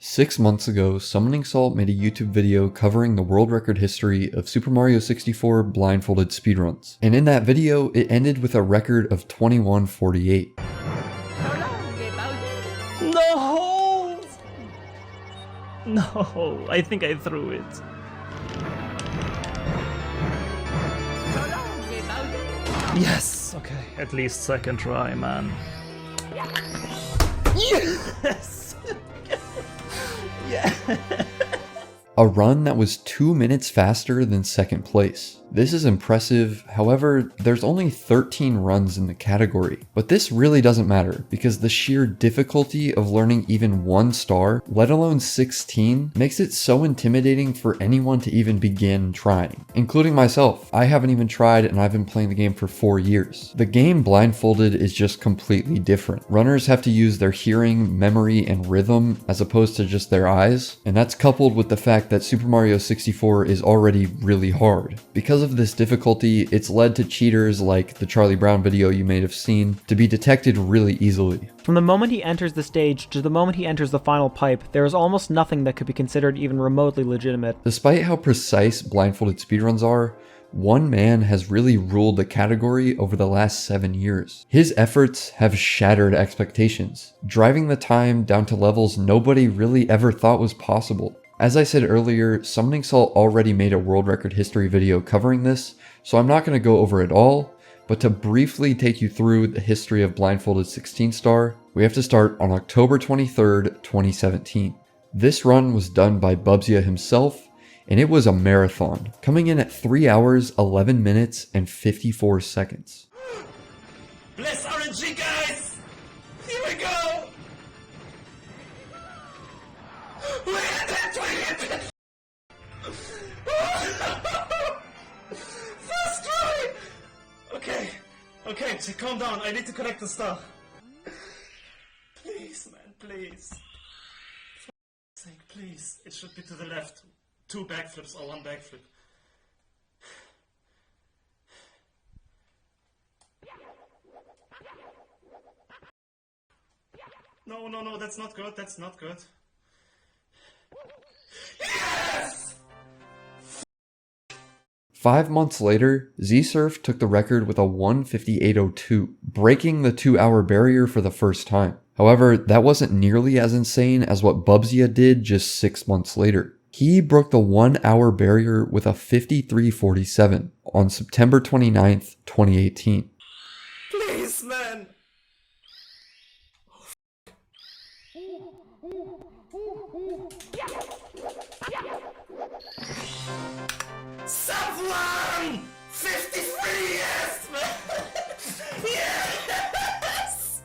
6 months ago, Summoning Salt made a YouTube video covering the world record history of Super Mario 64 blindfolded speedruns. And in that video, it ended with a record of 21:48. No! No, I think I threw it. Yes! Okay, at least second try, man. Yes! Yes! A run that was 2 minutes faster than second place. This is impressive, however, there's only 13 runs in the category. But this really doesn't matter, because the sheer difficulty of learning even one star, let alone 16, makes it so intimidating for anyone to even begin trying. Including myself. I haven't even tried and I've been playing the game for 4 years. The game blindfolded is just completely different. Runners have to use their hearing, memory, and rhythm as opposed to just their eyes, and that's coupled with the fact that Super Mario 64 is already really hard. Because of this difficulty, it's led to cheaters like the Charlie Brown video you may have seen to be detected really easily. From the moment he enters the stage to the moment he enters the final pipe, there is almost nothing that could be considered even remotely legitimate. Despite how precise blindfolded speedruns are, one man has really ruled the category over the last 7 years. His efforts have shattered expectations, driving the time down to levels nobody really ever thought was possible. As I said earlier, Summoning Salt already made a world record history video covering this, so I'm not going to go over it all, but to briefly take you through the history of blindfolded 16 star, we have to start on October 23rd, 2017. This run was done by Bubzia himself, and it was a marathon, coming in at 3 hours, 11 minutes, and 54 seconds. Bless RNG, guys! Here we go! We hit it! We hit it! First try! Okay, calm down. I need to correct the stuff. Please, man, please. For sake, please. It should be to the left. 2 backflips or 1 backflip. No, that's not good. That's not good. Yes! 5 months later, Z-Surf took the record with a 1:58.02, breaking the 2-hour barrier for the first time. However, that wasn't nearly as insane as what Bubzia did just 6 months later. He broke the 1-hour barrier with a 53:47 on September 29th, 2018. Please, man! Someone! 53, yes, man! Yes!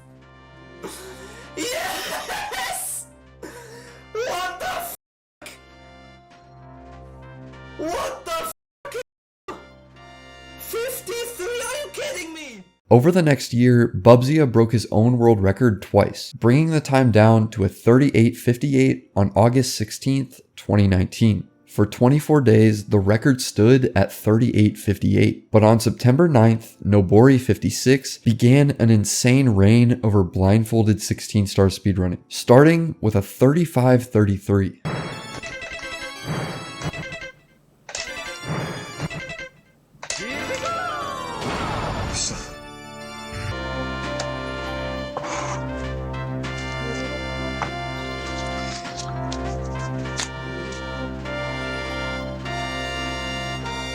Yes! What the f***? What the f***? 53? Are you kidding me? Over the next year, Bubzia broke his own world record twice, bringing the time down to a 38:58 on August 16th, 2019. For 24 days, the record stood at 38:58. But on September 9th, Nobori56 began an insane reign over blindfolded 16-star speedrunning, starting with a 35:33.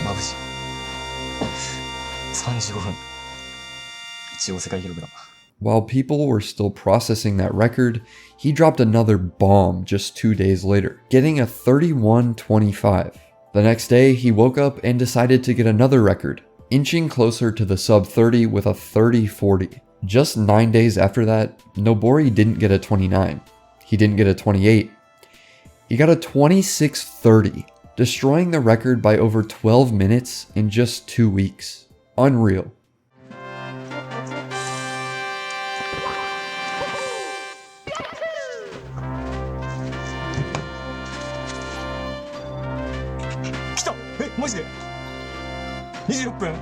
Bubzia 35分一応世界記録だ。 While people were still processing that record, he dropped another bomb just 2 days later, getting a 31:25. The next day, he woke up and decided to get another record, inching closer to the sub 30 with a 30:40. Just 9 days after that, Nobori didn't get a 29. He didn't get a 28. He got a 26:30, destroying the record by over 12 minutes in just 2 weeks. Unreal.マジで26分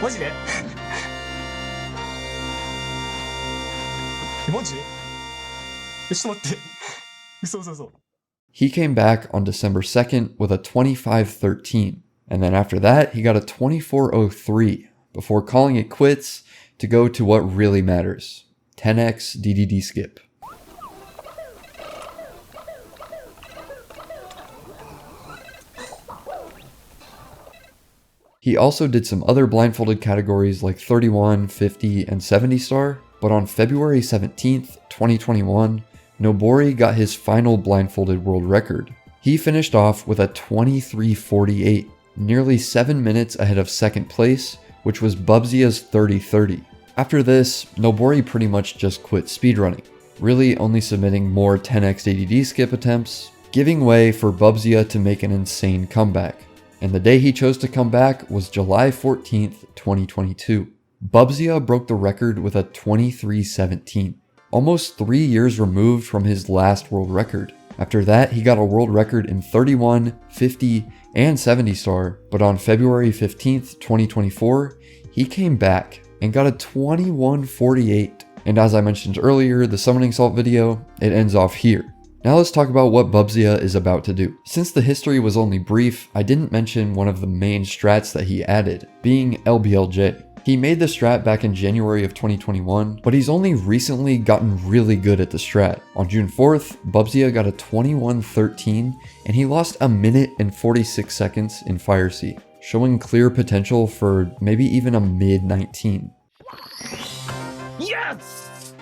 マジでマジちょっと待って。嘘嘘嘘。 He came back on December 2nd with a 25:13, and then after that, he got a 24:03 before calling it quits to go to what really matters, 10x DDD skip. He also did some other blindfolded categories like 31, 50, and 70 star, but on February 17th, 2021, Nobori got his final blindfolded world record. He finished off with a 23:48, nearly 7 minutes ahead of second place, which was Bubzia's 30:30. After this, Nobori pretty much just quit speedrunning, really only submitting more 10x ADD skip attempts, giving way for Bubzia to make an insane comeback. And the day he chose to come back was July 14th, 2022. Bubzia broke the record with a 23:17, almost 3 years removed from his last world record. After that, he got a world record in 31, 50, and 70 star, but on February 15th, 2024, he came back and got a 21:48. And as I mentioned earlier, the summoning salt video, it ends off here. Now let's talk about what Bubzia is about to do. Since the history was only brief, I didn't mention one of the main strats that he added, being LBLJ. He made the strat back in January of 2021, but he's only recently gotten really good at the strat. On June 4th, Bubzia got a 21:13, and he lost a minute and 46 seconds in Fire Sea, showing clear potential for maybe even a mid-19. Yes!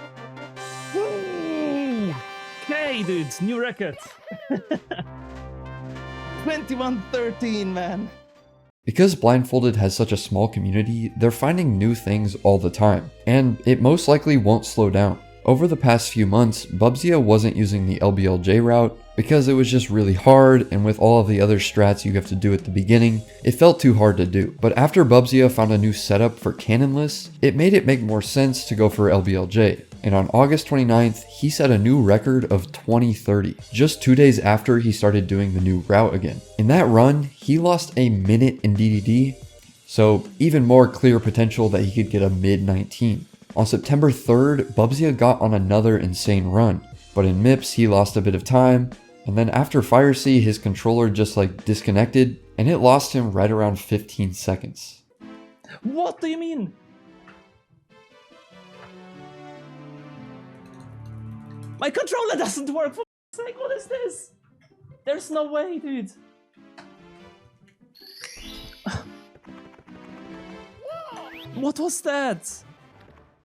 Woo! Okay, dudes, new record. 21:13, man. Because Blindfolded has such a small community, they're finding new things all the time, and it most likely won't slow down. Over the past few months, Bubzia wasn't using the LBLJ route because it was just really hard, and with all of the other strats you have to do at the beginning, it felt too hard to do. But after Bubzia found a new setup for cannonless, it made it make more sense to go for LBLJ. And on August 29th, he set a new record of 20:30, just 2 days after he started doing the new route again. In that run, he lost a minute in DDD, so even more clear potential that he could get a mid-19. On September 3rd, Bubzia got on another insane run, but in MIPS he lost a bit of time, and then after Fire Sea his controller just disconnected, and it lost him right around 15 seconds. What do you mean? My controller doesn't work, for f***'s sake, what is this? There's no way, dude. What was that?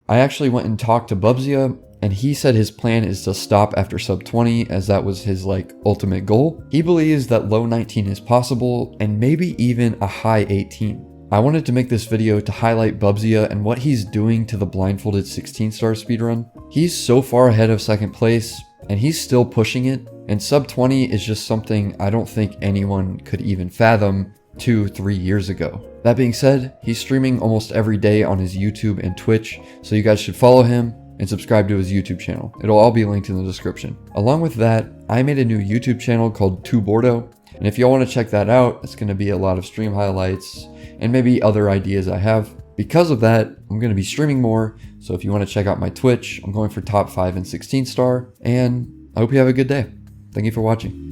I actually went and talked to Bubzia, and he said his plan is to stop after sub 20 as that was his ultimate goal. He believes that low 19 is possible and maybe even a high 18. I wanted to make this video to highlight Bubzia and what he's doing to the blindfolded 16-star speedrun. He's so far ahead of second place, and he's still pushing it, and sub 20 is just something I don't think anyone could even fathom 2-3 years ago. That being said, he's streaming almost every day on his YouTube and Twitch, so you guys should follow him and subscribe to his YouTube channel. It'll all be linked in the description. Along with that, I made a new YouTube channel called 2Bordo, and if y'all want to check that out, it's going to be a lot of stream highlights and maybe other ideas I have. Because of that, I'm going to be streaming more, so if you want to check out my Twitch, I'm going for top 5 and 16 star, and I hope you have a good day. Thank you for watching.